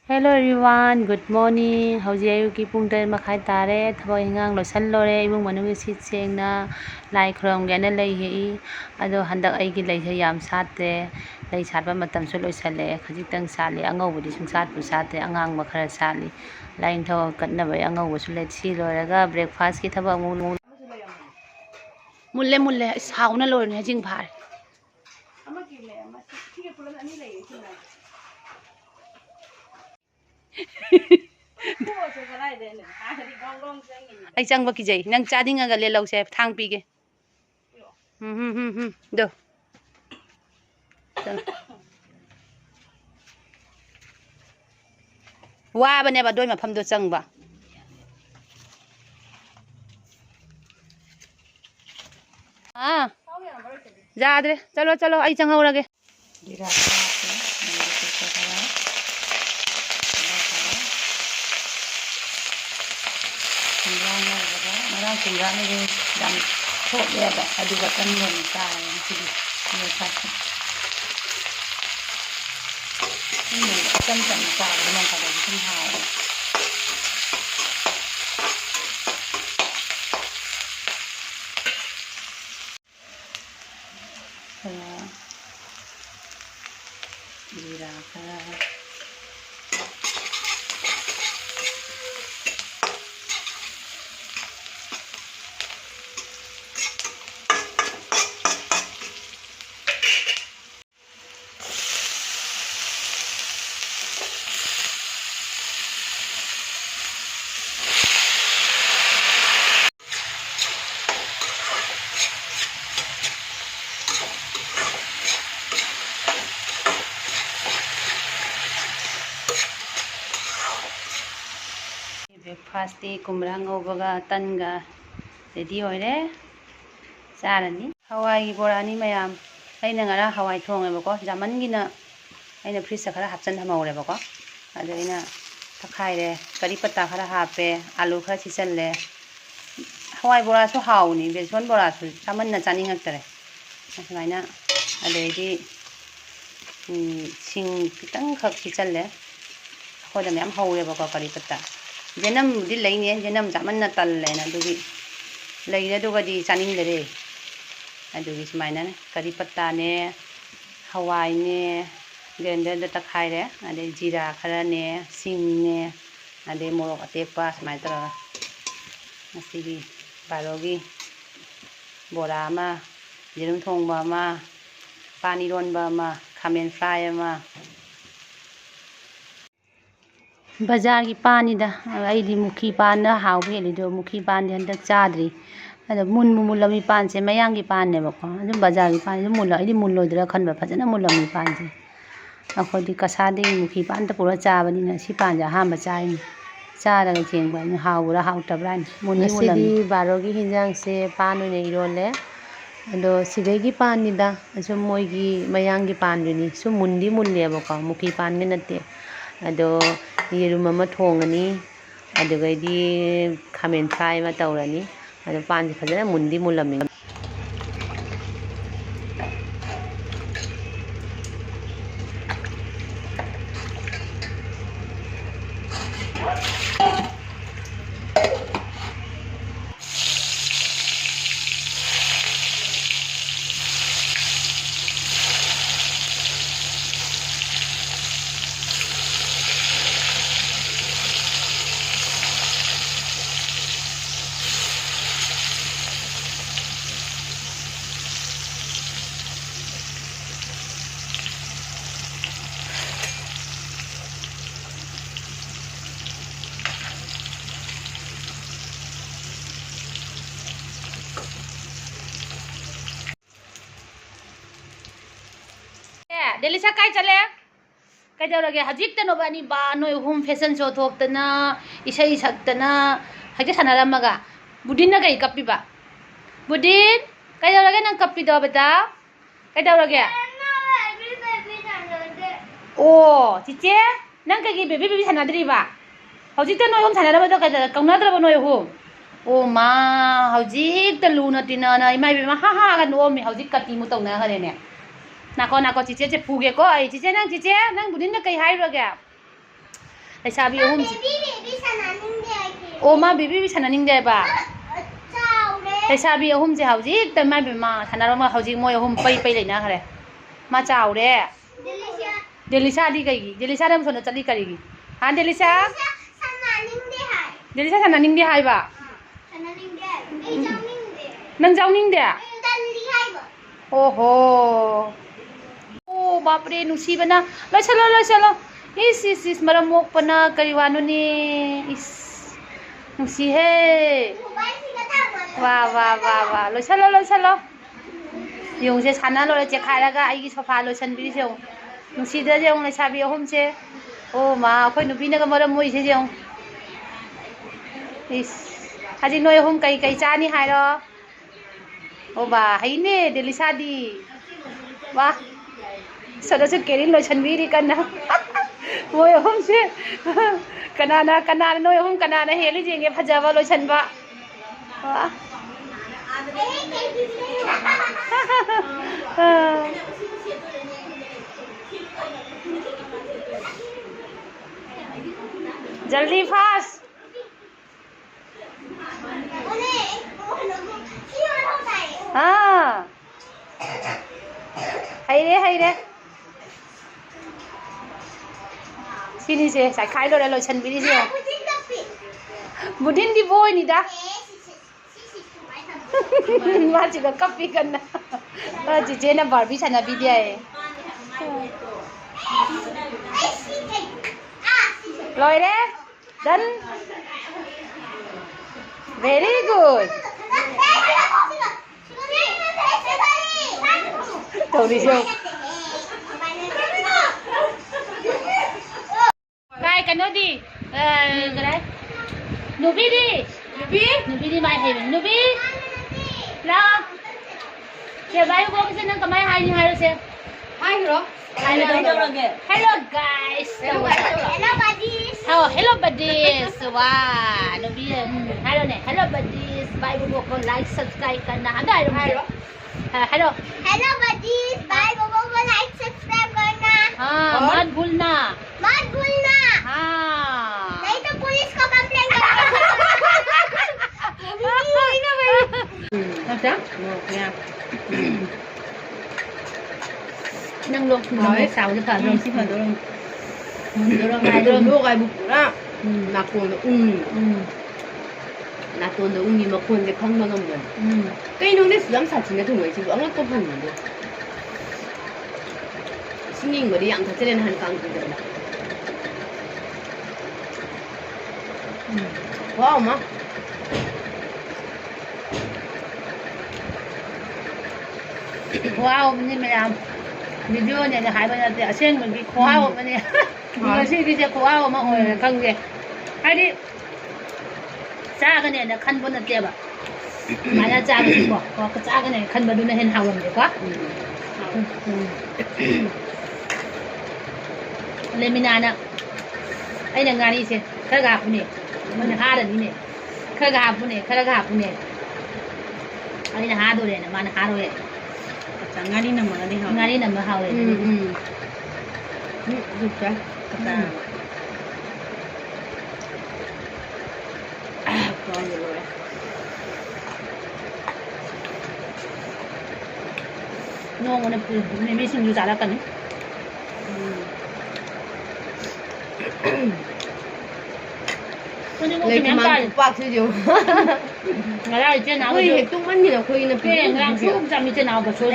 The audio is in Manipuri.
Hello everyone, good morning. Hꯧji ayuki pung 7:30 tare. Thabo hingang losan lore ibung manung sit sengna lai khrom gena lei hi. Ado handak aigi lei se yam satte. Lei satba matam su loisale. Khajitang sali angau budi sung sat pu satte angang ma khara sali. Lain thaw katna bai angau bu su let si loraga breakfast ki thaba mu mulle mulle sauna lor ne jing phar. Ama ki le ama thike pulan ani lei sina. Ai chang baki jai nang chading aga le lau se thang pi ge do wa bane ba doi ma pham do chang ba jadre chalo chalo ai chang haurage Marang sumbrang ni dam thok ya ba adu ba tan mon ta ni ni ta ni tan tan ta ni ka ba tin ha जीरा का breakfast ti kumrang obaga tanga ready hoire charani hawai borani mayam aina ngara hawai thonge bako jaman gina aina fridge khara hapchan thamore bako ado ina takhaire kari patta khara hape alu khara chichalle hawai bora so hauni beson bora su saman na chani ngaktare asmaina adedi sing kitang khak chichalle khoda myam haure bako kari patta jenam di laine jenam jaman na talle na dugi laine duga di chaning dere adugi smaina kari patta ne hawai ne blender da takhaire ade jira khara ne sing ne ade morok atekpa smai tara masigi barogi bora ma jerum thongba ma pani ronba ma khamen fry ma बाजार की पानीदा आईदी मुखी पान हाव हेलिदो मुखी पान हंदक चाद्री अद मुन मुलमी पान से मयांगी पान ने बको अदुम बाजार की पान मुल आईदी मुलोदरा खनबा फजना मुलमी पान से अखोदी कसादे मुखी पान त पुरा चाबनी न सी पान जा हाम चाइनी चारगा चेंगबा नि हावरा हावतबरा मुनि मुलमी बारोगी हिंजांग से पान ने इरोले अदो सिदेगी पानीदा असु मोइगी मयांगी पान नि सु मुंदी मुल्ले बको मुखी पान ने नते अदो येरुम अमा थोंगनी अदुगैदी खामेन फ्राई मा तौरनी अदो पान से फजना मुंदी मुलमी Delisa kai chale kai dawrage hajik tano bani ba noi home fashion show thoktana isai saktana haje sanaramaga budin na kai kapi ba budin kai dawrage nang kapi do beta kai dawrage oh chiche nang kai baby sanadri ba hajik tano home sanarama do kai kaunadra noi home oh ma hajik ta luna tinana imai ma ha ha ga no mi hajik kati mu tawna hare ne nako nako cice ce puge ko ai cice nang budin na kai hai roge ꯂꯩꯁꯥꯕꯤ ꯑꯍꯨꯝ ꯕꯦꯕꯤ ꯁꯥꯟꯅꯅꯤꯡꯗꯦ ꯑꯩꯗꯤ ꯑꯣ ꯃꯥ ꯕꯤꯕꯤ ꯁꯥꯟꯅꯅꯤꯡꯗꯦ ꯍꯥꯏꯕ ꯆꯥꯎꯔꯦ ꯂꯩꯁꯥꯕꯤ ꯑꯍꯨꯝꯁꯦ ꯍꯧꯖꯤꯛꯇ ꯃꯥꯏ ꯃꯥ ꯁꯥꯟꯅꯔꯝꯃ ꯍꯧꯖꯤꯛ ꯃꯣꯏ ꯑꯍꯨꯝ ꯄꯩ ꯂꯩꯅꯈ꯭ꯔꯦ ꯃꯥ ꯆꯥꯎꯔꯦ ꯗꯦꯂꯤꯁꯤꯌꯥ ꯗꯦꯂꯤꯁꯥꯗꯤ ꯀꯩꯒꯤ ꯗꯦꯂꯤꯁꯥꯗ ꯑꯃꯨꯛ ꯁꯣꯝꯗ ꯆꯠꯂꯤ ꯀꯔꯤꯒꯤ ꯍꯥ ꯗꯦꯂꯤꯁꯥ ꯁꯥꯟꯅꯅꯤꯡꯗꯦ ꯍꯥꯏ ꯗꯦꯂꯤꯁꯥ ꯁꯥꯟꯅꯅꯤꯡꯗꯦ ꯍꯥꯏꯕ ꯁꯥꯟꯅꯅꯤꯡꯗꯦ ꯑꯩ ꯆꯪꯅꯤꯡꯗꯦ ꯅꯪ ꯌꯥꯎꯅꯤꯡꯗꯦ ꯑꯩ ꯇꯜꯂꯤ ꯍꯥꯏꯕ ꯑꯣꯍꯣ ꯑꯣ ꯕꯥꯞꯔꯦ ꯅꯨꯡꯁꯤꯕꯅ ꯂꯣꯏꯁꯜꯂꯣ ꯏꯁ ꯃꯔꯝ ꯃꯣꯛꯄꯅ ꯀꯔꯤ ꯋꯥꯅꯣꯅꯦ ꯏꯁ ꯅꯨꯡꯁꯤꯍꯦ ꯋꯥ ꯂꯣꯏꯁꯜꯂꯣ ꯌꯦꯡꯉꯨꯁꯦ ꯁꯥꯟꯅ ꯂꯣꯏꯔꯦ ꯆꯦꯛꯈꯥꯏꯔꯒ ꯑꯩꯒꯤ ꯁꯣꯐꯥ ꯂꯣꯏꯁꯟꯕꯤꯔꯤꯁꯦ ꯌꯦꯡꯉꯨ ꯅꯨꯡꯁꯤꯗ꯭ꯔꯁꯦ ꯌꯦꯡꯉꯨ ꯂꯩꯁꯥꯕꯤ ꯑꯍꯨꯝꯁꯦ ꯑꯣ ꯃꯥ ꯑꯩꯈꯣꯏ ꯅꯨꯄꯤꯅꯒ ꯃꯔꯝ ꯃꯣꯏꯁꯦ ꯌꯦꯡꯉꯨ ꯏꯁ ꯍꯧꯖꯤꯛ ꯅꯣꯏ ꯑꯍꯨꯝ ꯀꯩ ꯆꯥꯅꯤ ꯍꯥꯏꯔꯣ ꯑꯣ ꯕꯥ ꯍꯩꯅꯦ ꯗꯦꯂꯤꯁꯥꯗꯤ ꯋꯥ ꯁꯗꯁꯨ ꯀꯦꯔꯤ ꯂꯣꯏꯁꯟꯕꯤꯔꯤ ꯀꯟꯅ ꯃꯣꯏ ꯑꯍꯨꯝꯁꯦ ꯀꯅꯥꯅ ꯅꯣꯏ ꯑꯍꯨꯝ ꯀꯅꯥꯅ ꯍꯦꯜꯂꯤ ꯌꯦꯡꯒꯦ ꯐꯖꯕ ꯂꯣꯏꯁꯟꯕ जल्दी फास्ट हाँ हईरे सिनीसे साइखाई लोरे लोइसनबिरिसे बुदिन दी बोयनिदा माचिगा कपी कन्ना जिजेना बारबी सानाबिदि आए लोइरे डन वेरी गुड तौरिसे काय कनोदी गराय नुबी माय है नुबी ला से बाय को से न कमाय हाय हाय से हाय रो हेलो गाइस हेलो buddies वाह नुबी हेलो ने हेलो buddies बाय को लाइक सब्सक्राइब करना हाय रो हेलो buddies बाय को लाइक सब्सक्राइब करना हाँ मत भूलना हाँ नहीं तो पुलिस को कंप्लेंट करेंगे अच्छा nâng luôn nói xào cho phở rồi xin phở rồi hai rồi lúa gai bụng đó nạp tuần nó ung이 막 그런데 건강한 건 cây 수염 사진에 동호회 지금 얼마 또 봤는데 신긴 거리 양 자체는 한 깡그들다 와 엄마 wow mình mẹ làm video này là hai bên là xem mình bị wow mà nè người xem cái wow mà hồi là không kìa hay đi cha cái này là khăn bên là tiệp à mà là cha cái bỏ có cái cha cái này khăn bên nó hình hào làm được quá lên mình nè anh là ngài đi xem khơi gạp nè mình là ha được nè khơi gạp nè anh là ha đồ này mà là ha đồ này ngari nama hawe juga kata ngon mà này mấy sinh ra là cần lấy cái măng bạc chứ gì ngày nay trên nào khơi thì tung ăn gì là khơi nó cái ngang xuống ra như trên nào cả số